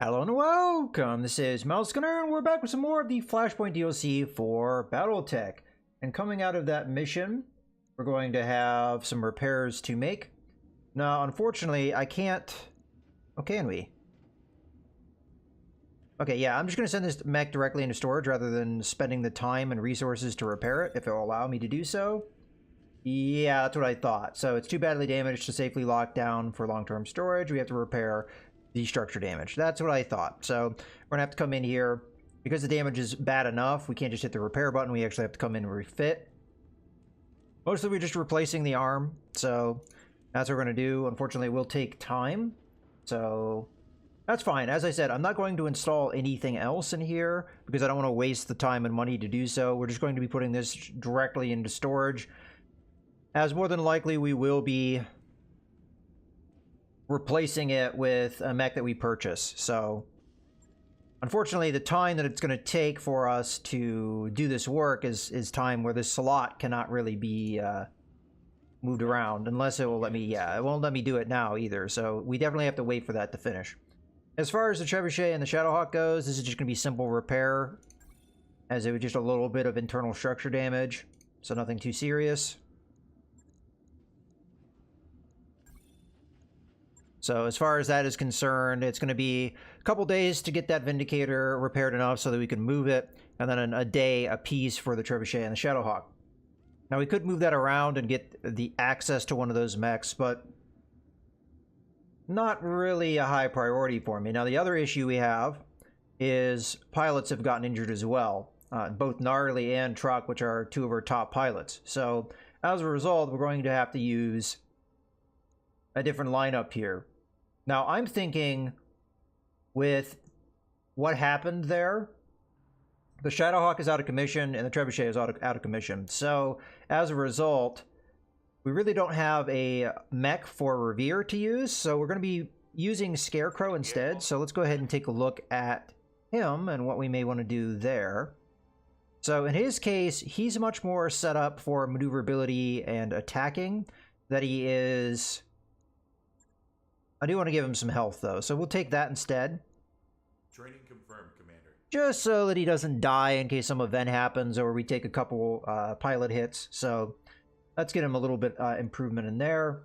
Hello and welcome, this is Mouse Gunner, and we're back with some more of the Flashpoint DLC for BattleTech. And coming out of that mission, we're going to have some repairs to make. Now, unfortunately, I can't... Oh, can we? Okay, yeah, I'm just going to send this mech directly into storage rather than spending the time and resources to repair it, if it will allow me to do so. Yeah, that's what I thought. So it's too badly damaged to safely lock down for long-term storage. We have to repair the structure damage. That's what I thought. So we're gonna have to come in here because the damage is bad enough. We can't just hit the repair button. We actually have to come in and refit. Mostly we're just replacing the arm. So that's what we're gonna do. Unfortunately, it will take time. So that's fine. As I said, I'm not going to install anything else in here because I don't want to waste the time and money to do so. We're just going to be putting this directly into storage, as more than likely we will be replacing it with a mech that we purchase. So unfortunately, the time that it's going to take for us to do this work is time where this slot cannot really be moved around, unless it will let me. Yeah, it won't let me do it now either, so we definitely have to wait for that to finish. As far as the Trebuchet and the Shadowhawk goes, this is just going to be simple repair, as it was just a little bit of internal structure damage, so nothing too serious. So as far as that is concerned, it's going to be a couple days to get that Vindicator repaired enough so that we can move it, and then a day a piece for the Trebuchet and the Shadowhawk. Now we could move that around and get the access to one of those mechs, but not really a high priority for me. Now the other issue we have is pilots have gotten injured as well, both Gnarly and Truck, which are two of our top pilots. So as a result, we're going to have to use a different lineup here. Now, I'm thinking with what happened there, the Shadowhawk is out of commission and the Trebuchet is out of commission. So, as a result, we really don't have a mech for Revere to use, so we're going to be using Scarecrow instead. So let's go ahead and take a look at him and what we may want to do there. So in his case, he's much more set up for maneuverability and attacking that he is... I do want to give him some health, though, so we'll take that instead. Training confirmed, Commander. Just so that he doesn't die in case some event happens or we take a couple pilot hits. So let's get him a little bit improvement in there.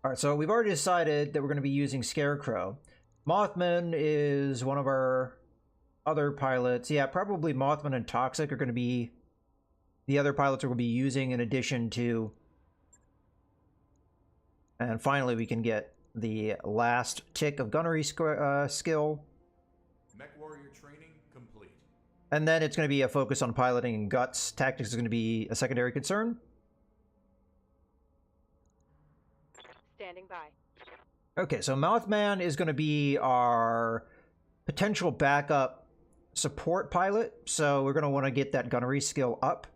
All right, so we've already decided that we're going to be using Scarecrow. Mothman is one of our other pilots. Yeah, probably Mothman and Toxic are going to be the other pilots we're going to be using in addition to... And finally, we can get the last tick of gunnery skill. Mech warrior training complete. And then it's going to be a focus on piloting and guts. Tactics is going to be a secondary concern. Standing by. Okay, so Mouthman is going to be our potential backup support pilot. So we're going to want to get that gunnery skill up.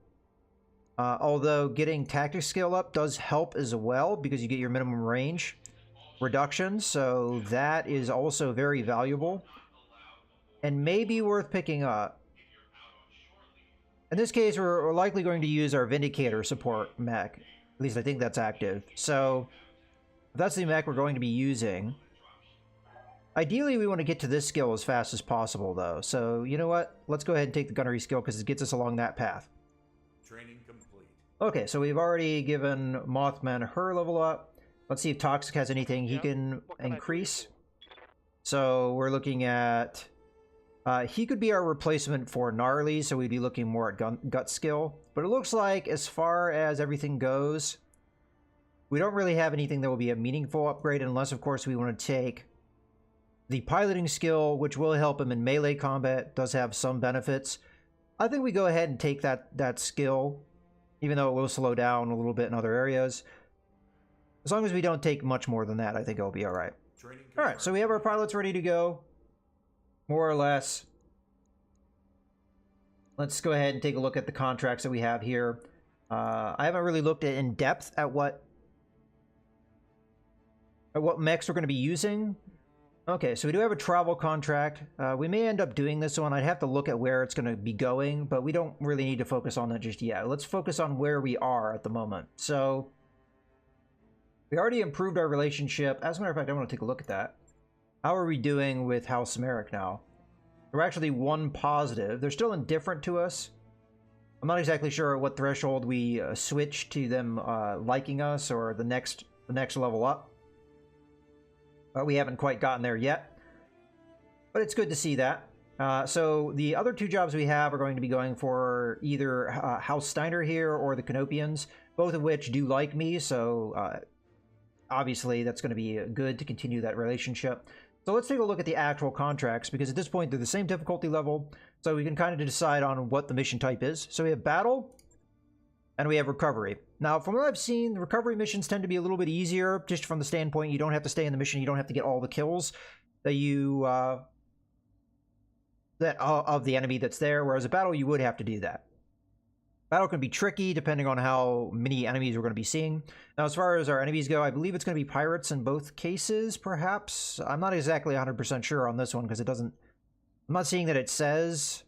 Although getting tactics skill up does help as well because you get your minimum range reduction, so that is also very valuable and maybe worth picking up. In this case, we're likely going to use our Vindicator support mech. At least I think that's active. So if that's the mech we're going to be using. Ideally, we want to get to this skill as fast as possible, though. So you know what? Let's go ahead and take the gunnery skill because it gets us along that path. Training complete. Okay, so we've already given Mothman her level up. Let's see if Toxic has anything he can increase. So we're looking at... he could be our replacement for Gnarly, so we'd be looking more at gut skill. But it looks like, as far as everything goes, we don't really have anything that will be a meaningful upgrade, unless, of course, we want to take the piloting skill, which will help him in melee combat, does have some benefits. I think we go ahead and take that skill, even though it will slow down a little bit in other areas. As long as we don't take much more than that, I think it'll be all right. All right, so we have our pilots ready to go, more or less. Let's go ahead and take a look at the contracts that we have here. I haven't really looked in depth at what mechs we're going to be using. Okay, so we do have a travel contract. We may end up doing this one. I'd have to look at where it's going to be going, but we don't really need to focus on that just yet. Let's focus on where we are at the moment. So... we already improved our relationship. As a matter of fact, I want to take a look at that. How are we doing with House Merrick now? We're actually 1 positive. They're still indifferent to us. I'm not exactly sure at what threshold we switch to them liking us or the next level up. But we haven't quite gotten there yet. But it's good to see that. So the other 2 jobs we have are going to be going for either House Steiner here or the Canopians, both of which do like me, so obviously that's going to be good to continue that relationship. So let's take a look at the actual contracts, because at this point they're the same difficulty level, so we can kind of decide on what the mission type is. So we have battle, and we have recovery. Now, from what I've seen, the recovery missions tend to be a little bit easier, just from the standpoint you don't have to stay in the mission, you don't have to get all the kills that you of the enemy that's there, whereas a battle you would have to do that. Battle can be tricky depending on how many enemies we're going to be seeing. Now, as far as our enemies go, I believe it's going to be pirates in both cases, perhaps. I'm not exactly 100% sure on this one because it doesn't... I'm not seeing that it says,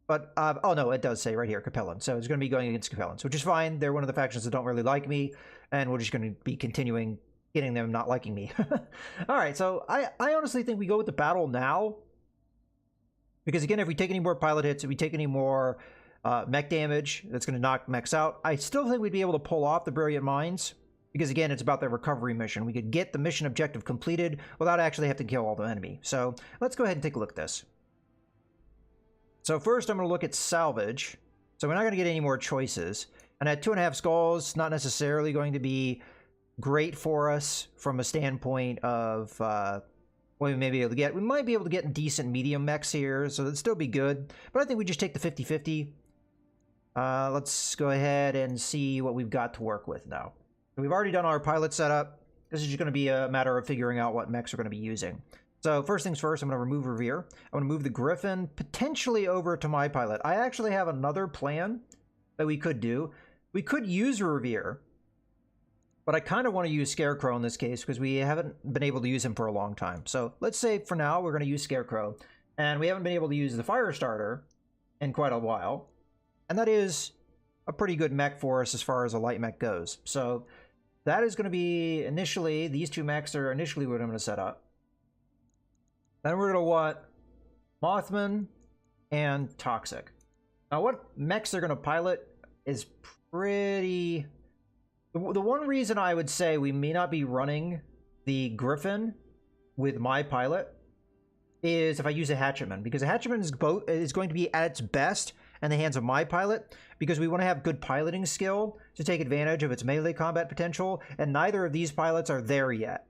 but... oh, no, it does say right here, Capellan. So it's going to be going against Capellans, which is fine. They're one of the factions that don't really like me, and we're just going to be continuing getting them not liking me. All right, so I honestly think we go with the battle now. Because, again, if we take any more pilot hits, if we take any more... mech damage, that's going to knock mechs out. I still think we'd be able to pull off the Brilliant Minds, because again, it's about the recovery mission. We could get the mission objective completed without actually having to kill all the enemy. So let's go ahead and take a look at this. So first I'm going to look at salvage. So we're not going to get any more choices. And at 2.5 skulls, not necessarily going to be great for us from a standpoint of what we may be able to get. We might be able to get decent medium mechs here, so that'd still be good. But I think we just take the 50-50. Let's go ahead and see what we've got to work with now. We've already done our pilot setup. This is just going to be a matter of figuring out what mechs we're going to be using. So first things first, I'm going to remove Revere. I'm going to move the Griffin potentially over to my pilot. I actually have another plan that we could do. We could use Revere, but I kind of want to use Scarecrow in this case because we haven't been able to use him for a long time. So let's say for now we're going to use Scarecrow, and we haven't been able to use the Firestarter in quite a while. And that is a pretty good mech for us as far as a light mech goes. So that is going to be initially, these 2 mechs are initially what I'm going to set up. Then we're going to want Mothman and Toxic. Now what mechs they're going to pilot is pretty... The one reason I would say we may not be running the Griffin with my pilot is if I use a Hatchetman, because a Hatchetman is going to be at its best in the hands of my pilot, because we want to have good piloting skill to take advantage of its melee combat potential, and neither of these pilots are there yet.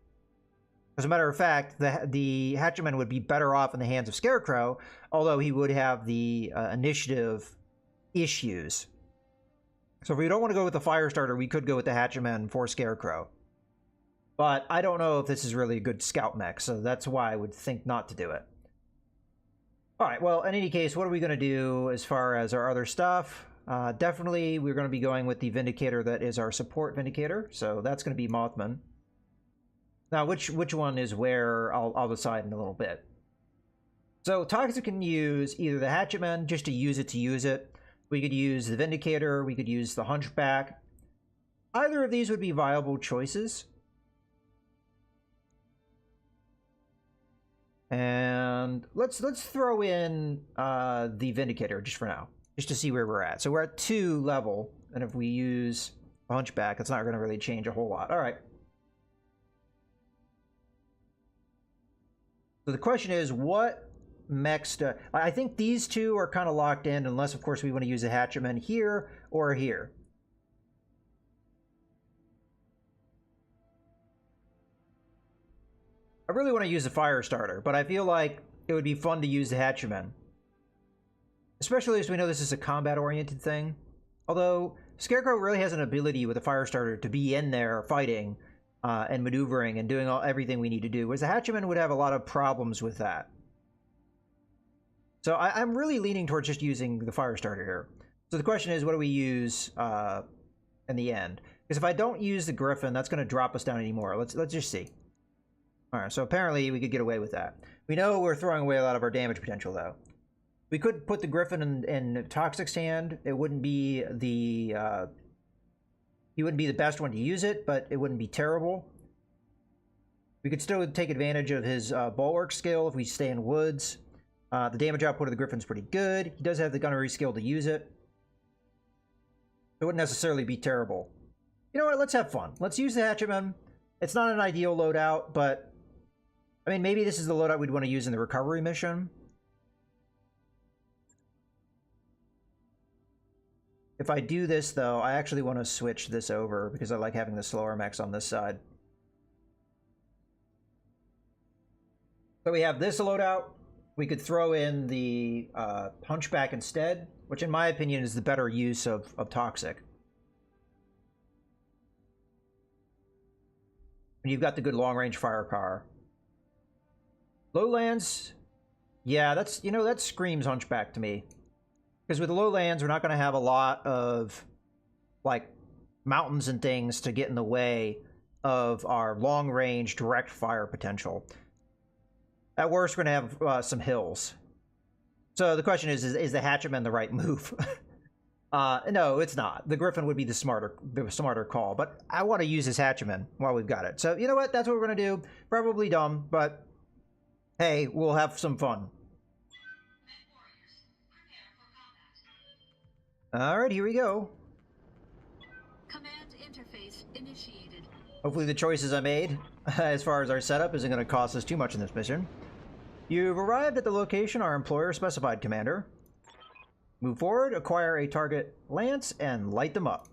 As a matter of fact, the Hatchetman would be better off in the hands of Scarecrow, although he would have the initiative issues. So if we don't want to go with the Firestarter, we could go with the Hatchetman for Scarecrow. But I don't know if this is really a good scout mech, so that's why I would think not to do it. Alright, well, in any case, what are we going to do as far as our other stuff? Definitely, we're going to be going with the Vindicator that is our support Vindicator, so that's going to be Mothman. Now, which one is where, I'll decide in a little bit. So, Toxic can use either the Hatchetman, just to use it. We could use the Vindicator, we could use the Hunchback. Either of these would be viable choices. And let's throw in the Vindicator just for now, just to see where we're at. So we're at 2 level, and if we use a Hunchback, it's not going to really change a whole lot. All right. So the question is, what mechs do... I think these 2 are kind of locked in, unless, of course, we want to use a Hatchetman here or here. I really want to use the Firestarter, but I feel like it would be fun to use the Hatchetman. Especially as we know this is a combat-oriented thing. Although, Scarecrow really has an ability with a Firestarter to be in there fighting and maneuvering and doing everything we need to do, whereas the Hatchetman would have a lot of problems with that. So I'm really leaning towards just using the Firestarter here. So the question is, what do we use in the end? Because if I don't use the Griffin, that's going to drop us down anymore. Let's just see. Alright, so apparently we could get away with that. We know we're throwing away a lot of our damage potential, though. We could put the Griffin in Toxic's hand. It wouldn't be the... he wouldn't be the best one to use it, but it wouldn't be terrible. We could still take advantage of his bulwark skill if we stay in woods. The damage output of the Griffin's pretty good. He does have the gunnery skill to use it. It wouldn't necessarily be terrible. You know what? Let's have fun. Let's use the Hatchetman. It's not an ideal loadout, but I mean, maybe this is the loadout we'd want to use in the recovery mission. If I do this, though, I actually want to switch this over because I like having the slower mechs on this side. So we have this loadout. We could throw in the Hunchback instead, which in my opinion is the better use of Toxic. And you've got the good long-range firepower. Lowlands, yeah, that's, you know, that screams Hunchback to me. Because with the lowlands, we're not going to have a lot of, like, mountains and things to get in the way of our long-range direct fire potential. At worst, we're going to have some hills. So the question is the Hatchetman the right move? No, it's not. The Griffin would be the smarter call. But I want to use this Hatchetman while we've got it. So you know what? That's what we're going to do. Probably dumb, but hey, we'll have some fun. All right, here we go. Command interface initiated. Hopefully the choices I made as far as our setup isn't going to cost us too much in this mission. You've arrived at the location our employer specified, Commander. Move forward, acquire a target lance, and light them up.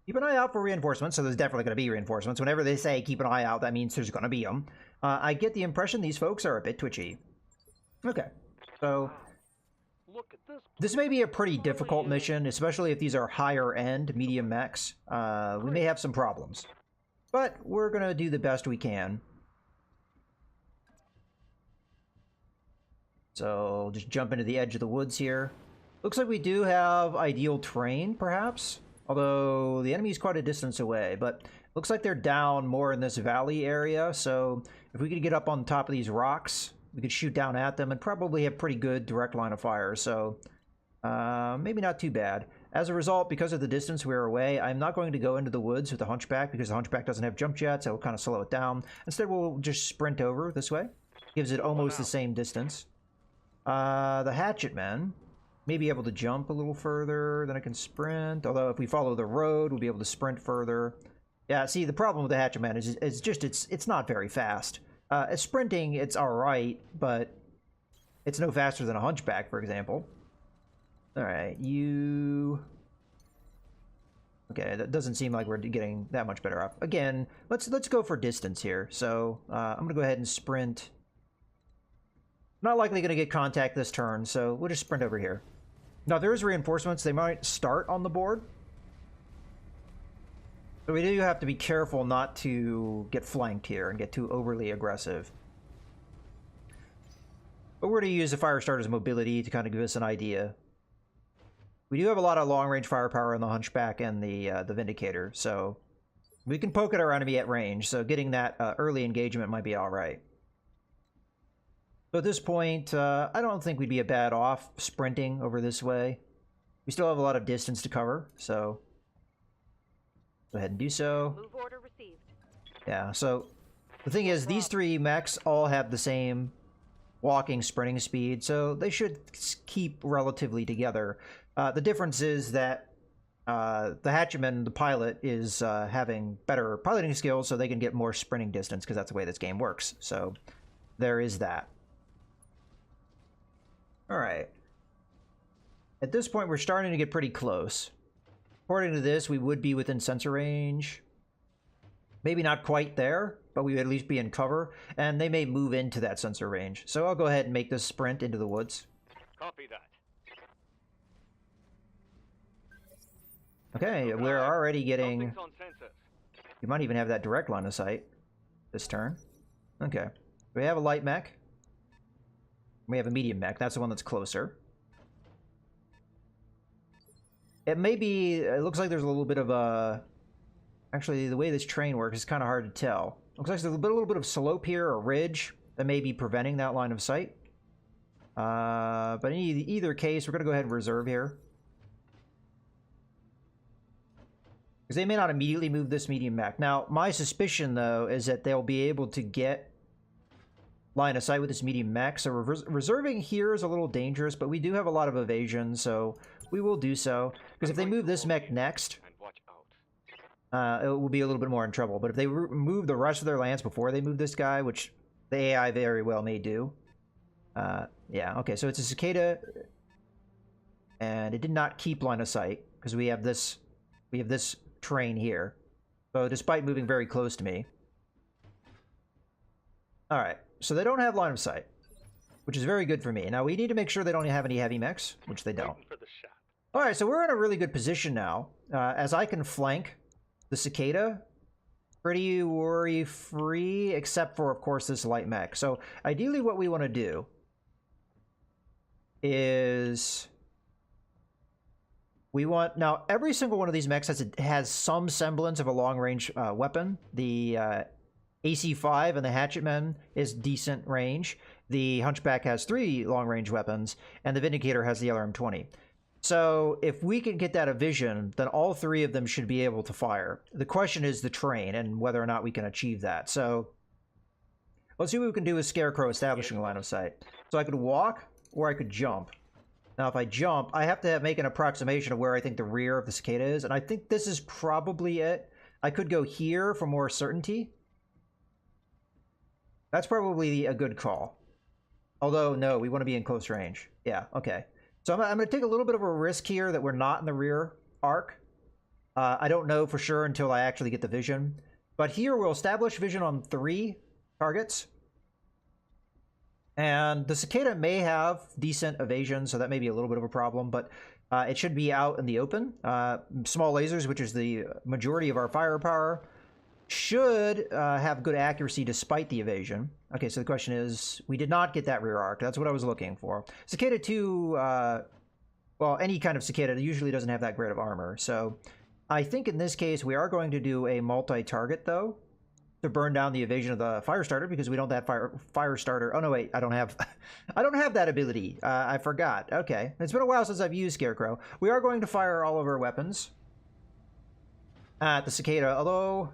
Keep an eye out for reinforcements, so there's definitely going to be reinforcements. Whenever they say keep an eye out, that means there's going to be them. I get the impression these folks are a bit twitchy. Okay, so this may be a pretty difficult mission, especially if these are higher-end medium mechs. We may have some problems. But we're going to do the best we can. So just jump into the edge of the woods here. Looks like we do have ideal terrain, perhaps. Although the enemy's quite a distance away. But looks like they're down more in this valley area. So if we could get up on top of these rocks, we could shoot down at them and probably have pretty good direct line of fire. So maybe not too bad. As a result, because of the distance we're away, I'm not going to go into the woods with the Hunchback because the Hunchback doesn't have jump jets, so it'll kind of slow it down. Instead, we'll just sprint over this way. Gives it almost the same distance. The Hatchetman may be able to jump a little further than I can sprint, although if we follow the road, we'll be able to sprint further. Yeah, see, the problem with the Hatchetman is just it's not very fast. At sprinting, it's alright, but it's no faster than a Hunchback, for example. Alright, you... Okay, that doesn't seem like we're getting that much better off. Again, let's go for distance here. So, I'm gonna go ahead and sprint. Not likely gonna get contact this turn, so we'll just sprint over here. Now, if there's reinforcements, they might start on the board. So we do have to be careful not to get flanked here and get too overly aggressive. But we're gonna use the Firestarter's mobility to kind of give us an idea. We do have a lot of long-range firepower in the Hunchback and the Vindicator, so we can poke at our enemy at range, so getting that early engagement might be alright. So at this point, I don't think we'd be a bad off sprinting over this way. We still have a lot of distance to cover, so go ahead and do so. Move order received. Yeah, so the thing is, these three mechs all have the same walking, sprinting speed, so they should keep relatively together. The difference is that the Hatchetman, the pilot, is having better piloting skills, so they can get more sprinting distance, because that's the way this game works. So there is that. Alright. At this point, we're starting to get pretty close. According to this, we would be within sensor range. Maybe not quite there, but we would at least be in cover, and they may move into that sensor range. So I'll go ahead and make this sprint into the woods. Copy that. Okay, we're already getting... You might even have that direct line of sight this turn. Okay. We have a light mech. We have a medium mech. That's the one that's closer. It may be... It looks like there's a little bit of a... Actually, the way this train works is kind of hard to tell. Looks like there's a little bit of slope here, or ridge, that may be preventing that line of sight. But in either case, we're going to go ahead and reserve here. Because they may not immediately move this medium mech. Now, my suspicion, though, is that they'll be able to get line of sight with this medium mech. So reserving here is a little dangerous, but we do have a lot of evasion, so we will do so. Because if they move this mech next, it will be a little bit more in trouble. But if they move the rest of their lands before they move this guy, which the AI very well may do. Yeah, okay, so it's a cicada, and it did not keep line of sight because we have this train here. So despite moving very close to me. Alright, so they don't have line of sight, which is very good for me. Now we need to make sure they don't have any heavy mechs, which they don't. Alright, so we're in a really good position now, as I can flank the cicada pretty worry-free, except for, of course, this light mech. So ideally what we want to do is we want... Now, every single one of these mechs has some semblance of a long-range weapon. The AC-5 and the Hatchetman is decent range. The Hunchback has 3 long-range weapons, and the Vindicator has the LRM-20. So if we can get that a vision, then all 3 of them should be able to fire. The question is the train and whether or not we can achieve that. So let's see what we can do with Scarecrow establishing a line of sight. So I could walk or I could jump. Now if I jump, I have to make an approximation of where I think the rear of the cicada is, and I think this is probably it. I could go here for more certainty. That's probably a good call. Although, no, we want to be in close range. Yeah, okay. So I'm going to take a little bit of a risk here that we're not in the rear arc. I don't know for sure until I actually get the vision. But here we'll establish vision on 3 targets. And the cicada may have decent evasion, so that may be a little bit of a problem. But it should be out in the open. Small lasers, which is the majority of our firepower, should have good accuracy despite the evasion. Okay, so the question is, we did not get that rear arc. That's what I was looking for. Cicada 2, well, any kind of cicada usually doesn't have that great of armor. So I think in this case, we are going to do a multi-target, though, to burn down the evasion of the fire starter, because we don't have fire starter. Oh, no, wait, I don't have I don't have that ability. I forgot. Okay, it's been a while since I've used Scarecrow. We are going to fire all of our weapons at the cicada, although...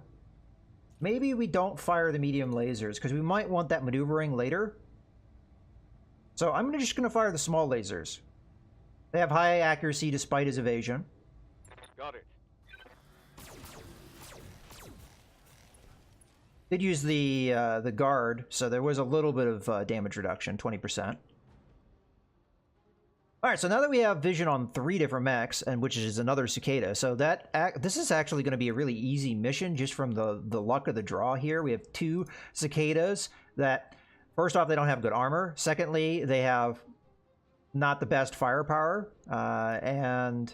maybe we don't fire the medium lasers, because we might want that maneuvering later. So I'm just going to fire the small lasers. They have high accuracy despite his evasion. Got it. Did use the guard, so there was a little bit of damage reduction, 20%. Alright, so now that we have vision on 3 different mechs, and which is another cicada, so this is actually going to be a really easy mission just from the luck of the draw here. We have 2 cicadas that, first off, they don't have good armor. Secondly, they have not the best firepower. And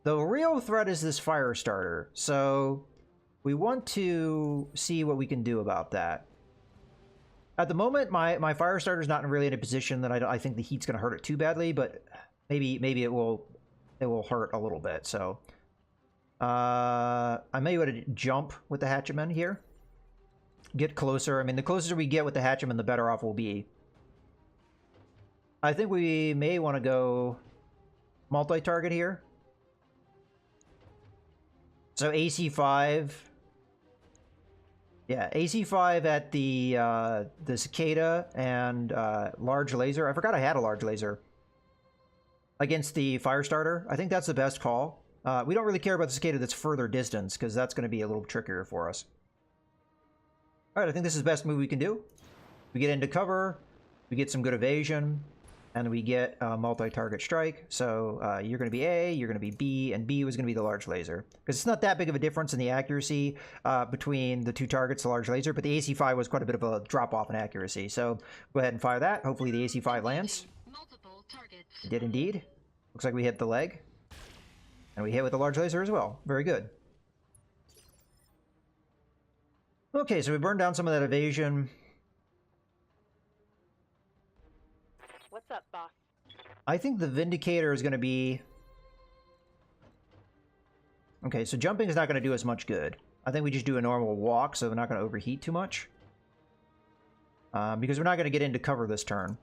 the real threat is this fire starter. So we want to see what we can do about that. At the moment, my fire starter is not really in a position that I think the heat's going to hurt it too badly, but maybe it will hurt a little bit. So I may want to jump with the Hatchetman here, get closer. I mean, the closer we get with the Hatchetman, the better off we'll be. I think we may want to go multi-target here. So AC-5. Yeah, AC-5 at the cicada and large laser. I forgot I had a large laser against the fire starter. I think that's the best call. We don't really care about the cicada that's further distance, because that's going to be a little trickier for us. All right, I think this is the best move we can do. We get into cover, we get some good evasion, and we get a multi-target strike. So you're going to be A, you're going to be B, and B was going to be the large laser. Because it's not that big of a difference in the accuracy between the 2 targets, the large laser, but the AC-5 was quite a bit of a drop-off in accuracy. So go ahead and fire that. Hopefully the AC-5 lands. Multiple targets. It did indeed. Looks like we hit the leg. And we hit with the large laser as well. Very good. Okay, so we burned down some of that evasion. What's up, boss? I think the Vindicator is going to be... okay, so jumping is not going to do us much good. I think we just do a normal walk, so we're not going to overheat too much. Because we're not going to get into cover this turn.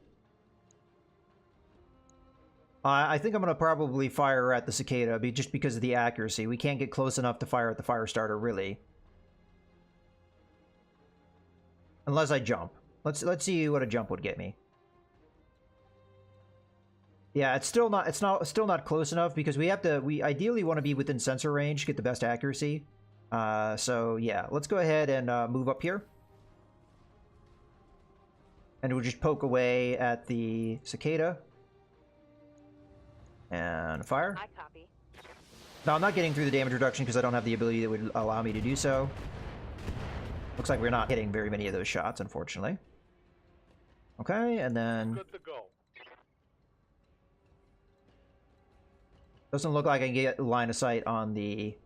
I think I'm going to probably fire at the cicada just because of the accuracy. We can't get close enough to fire at the fire starter, really. Unless I jump. Let's see what a jump would get me. Yeah, it's still not close enough because we ideally want to be within sensor range to get the best accuracy. So yeah, let's go ahead and move up here. And we'll just poke away at the cicada. And fire. I copy. Now, I'm not getting through the damage reduction because I don't have the ability that would allow me to do so. Looks like we're not hitting very many of those shots, unfortunately. Okay, and then... Good to go. Doesn't look like I can get line of sight on the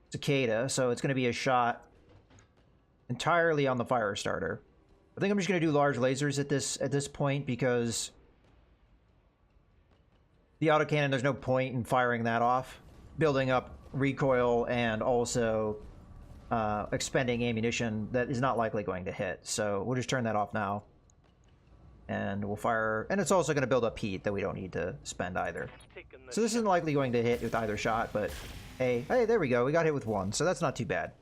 cicada, so it's going to be a shot entirely on the fire starter. I think I'm just going to do large lasers at this point because the autocannon, there's no point in firing that off, building up recoil and also expending ammunition that is not likely going to hit. So we'll just turn that off now. And we'll fire, and it's also going to build up heat that we don't need to spend either. So this isn't likely going to hit with either shot, but hey, there we go. We got hit with one, so that's not too bad.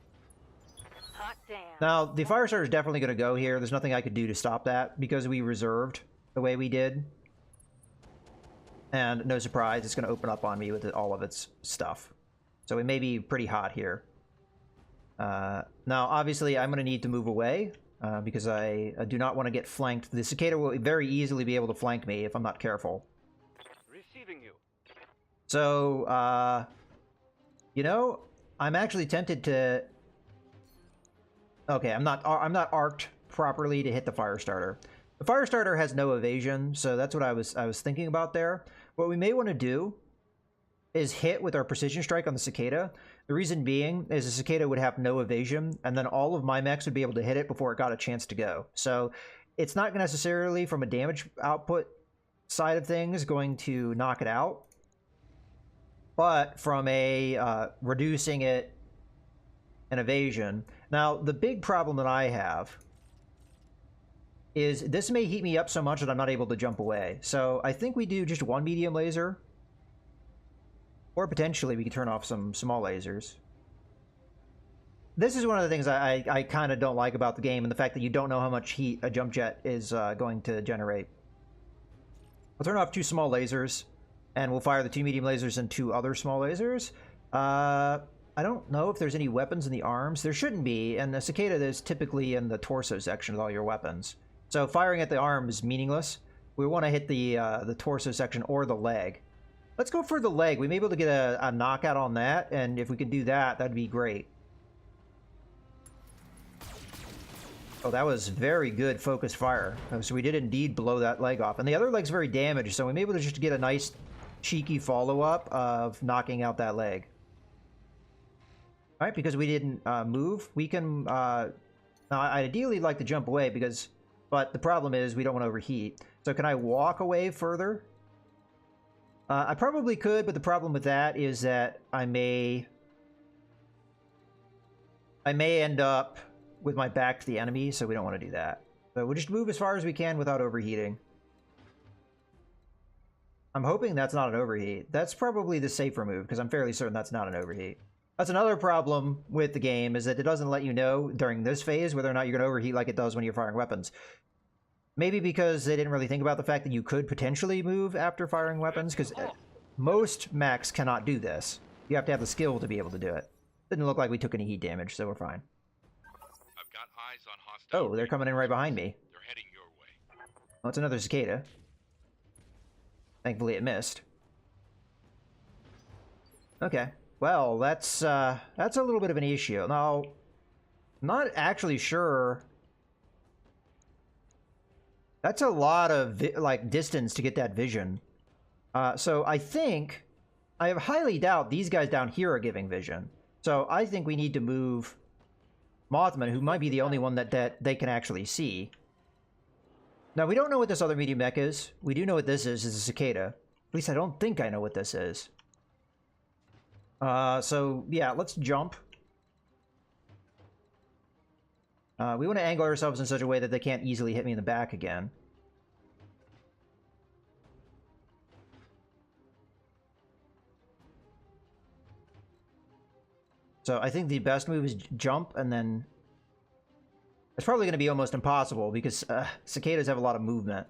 Hot damn. Now, the fire starter is definitely going to go here. There's nothing I could do to stop that because we reserved the way we did. And no surprise, it's going to open up on me with all of its stuff. So it may be pretty hot here. Now, obviously, I'm going to need to move away. Because I do not want to get flanked. The cicada will very easily be able to flank me if I'm not careful. Receiving you. So, you know, I'm actually tempted to... Okay, I'm not arced properly to hit the fire starter. The fire starter has no evasion, so that's what I was thinking about there. What we may want to do is hit with our precision strike on the cicada. The reason being is the cicada would have no evasion, and then all of my mechs would be able to hit it before it got a chance to go. So it's not necessarily, from a damage output side of things, going to knock it out. But from a reducing it and evasion. Now, the big problem that I have is this may heat me up so much that I'm not able to jump away. So I think we do just one medium laser. Or potentially we could turn off some small lasers. This is one of the things I kind of don't like about the game, and the fact that you don't know how much heat a jump jet is going to generate. I'll turn off 2 small lasers, and we'll fire the 2 medium lasers and 2 other small lasers. I don't know if there's any weapons in the arms. There shouldn't be, and the cicada is typically in the torso section with all your weapons. So firing at the arm is meaningless. We want to hit the torso section or the leg. Let's go for the leg. We may be able to get a knockout on that, and if we could do that, that'd be great. Oh, that was very good focused fire. So we did indeed blow that leg off. And the other leg's very damaged, so we may be able to just get a nice cheeky follow-up of knocking out that leg. All right, because we didn't move, we can... now, I'd ideally like to jump away, but the problem is we don't want to overheat. So can I walk away further? I probably could, but the problem with that is that I may end up with my back to the enemy, so we don't want to do that. So we'll just move as far as we can without overheating. I'm hoping that's not an overheat. That's probably the safer move, because I'm fairly certain that's not an overheat. That's another problem with the game, is that it doesn't let you know during this phase whether or not you're going to overheat like it does when you're firing weapons. Maybe because they didn't really think about the fact that you could potentially move after firing weapons, because most mechs cannot do this. You have to have the skill to be able to do it. Didn't look like we took any heat damage, so we're fine. I've got eyes on hostile. Oh, they're coming in right behind me. They're heading your way. Oh, it's another cicada. Thankfully it missed. Okay. Well, that's a little bit of an issue. Now, I'm not actually sure. That's a lot of distance to get that vision. So I highly doubt these guys down here are giving vision. So I think we need to move Mothman, who might be the only one that they can actually see. Now, we don't know what this other medium mech is. We do know what this is. It's a cicada. At least I don't think I know what this is. So, yeah, let's jump. We want to angle ourselves in such a way that they can't easily hit me in the back again. So I think the best move is jump, and then it's probably going to be almost impossible because cicadas have a lot of movement.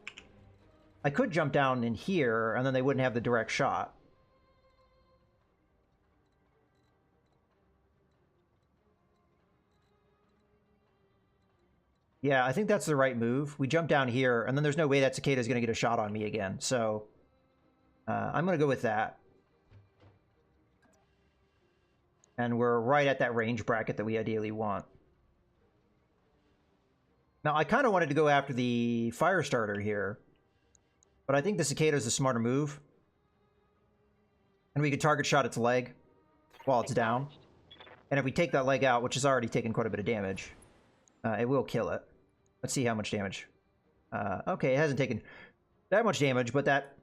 I could jump down in here, and then they wouldn't have the direct shot. Yeah, I think that's the right move. We jump down here, and then there's no way that cicada is going to get a shot on me again. So I'm going to go with that. And we're right at that range bracket that we ideally want. Now, I kind of wanted to go after the fire starter here, but I think the cicada is the smarter move. And we could target shot its leg while it's down. And if we take that leg out, which has already taken quite a bit of damage, it will kill it. Let's see how much damage. Okay, it hasn't taken that much damage, but that...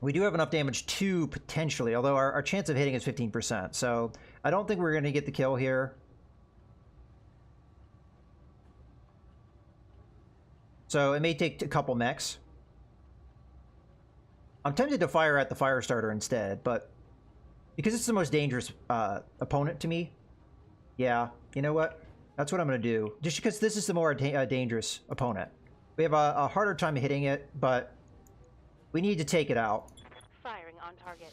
We do have enough damage to potentially, although our chance of hitting is 15%. So I don't think we're going to get the kill here. So it may take a couple mechs. I'm tempted to fire at the fire starter instead, but because it's the most dangerous opponent to me, yeah, you know what? That's what I'm going to do. Just because this is the more dangerous opponent. We have a harder time hitting it, but we need to take it out. Firing on target.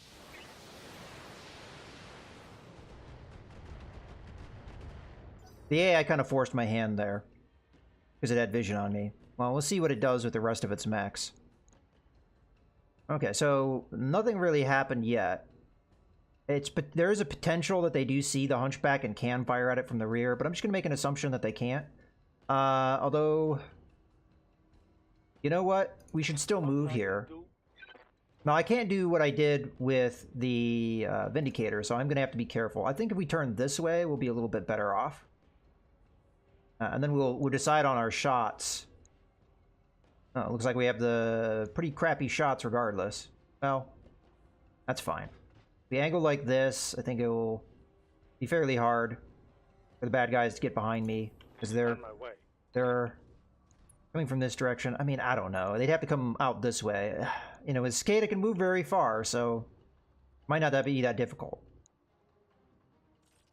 The AI kind of forced my hand there because it had vision on me. Well, we'll see what it does with the rest of its mechs. Okay, so nothing really happened yet. There is a potential that they do see the hunchback and can fire at it from the rear, but I'm just going to make an assumption that they can't. Although, you know what? We should still move here. Now, I can't do what I did with the Vindicator, so I'm going to have to be careful. I think if we turn this way, we'll be a little bit better off. And then we'll decide on our shots. Oh, it looks like we have the pretty crappy shots regardless. Well, that's fine. If we angle like this, I think it will be fairly hard for the bad guys to get behind me, because they're coming from this direction. I mean, I don't know. They'd have to come out this way. You know, a cicada can move very far, so might not be that difficult.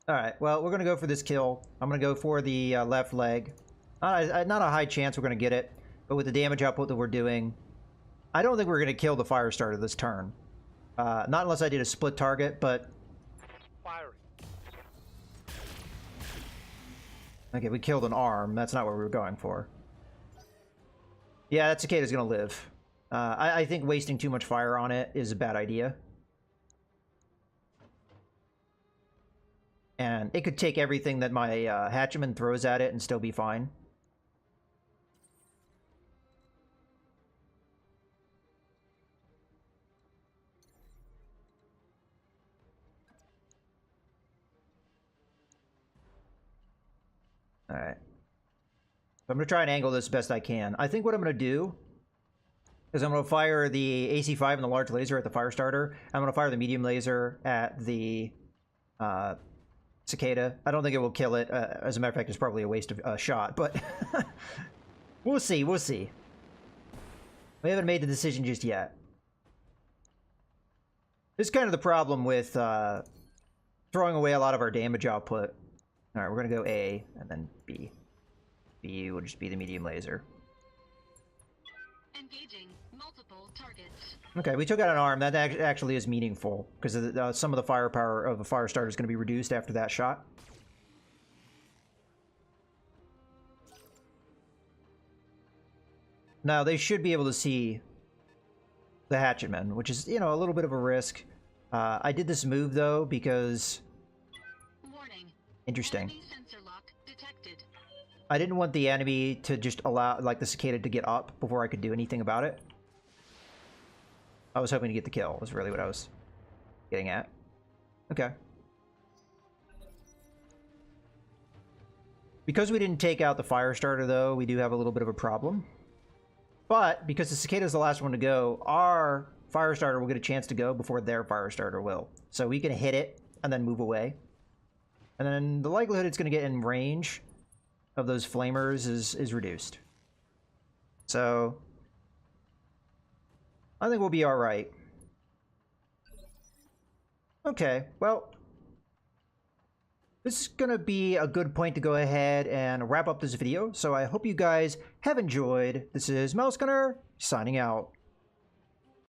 Alright, well, we're going to go for this kill. I'm going to go for the left leg. Not a high chance we're going to get it, but with the damage output that we're doing, I don't think we're going to kill the fire starter this turn. Not unless I did a split target, but... Firing. Okay, we killed an arm. That's not what we were going for. Yeah, that cicada's going to live. I think wasting too much fire on it is a bad idea. And it could take everything that my Hatchman throws at it and still be fine. Alright. So I'm going to try and angle this as best I can. I think what I'm going to do is I'm going to fire the AC-5 and the large laser at the fire starter. I'm going to fire the medium laser at the cicada. I don't think it will kill it. As a matter of fact, it's probably a waste of a shot, but we'll see. We'll see. We haven't made the decision just yet. This is kind of the problem with throwing away a lot of our damage output. All right, we're going to go A and then B. B will just be the medium laser. Engaging multiple targets. Okay, we took out an arm. That actually is meaningful, because some of the firepower of a fire starter is going to be reduced after that shot. Now, they should be able to see the Hatchetman, which is, you know, a little bit of a risk. I did this move, though, because... Warning. Interesting. Enemy sensor lock detected. I didn't want the enemy to just allow, like, the cicada to get up before I could do anything about it. I was hoping to get the kill, was really what I was getting at. Okay. Because we didn't take out the fire starter, though, we do have a little bit of a problem. But, because the cicada is the last one to go, our fire starter will get a chance to go before their fire starter will. So we can hit it and then move away. And then the likelihood it's going to get in range of those flamers is reduced. So I think we'll be alright. Okay, well, this is going to be a good point to go ahead and wrap up this video. So I hope you guys have enjoyed. This is Mouse Gunner signing out.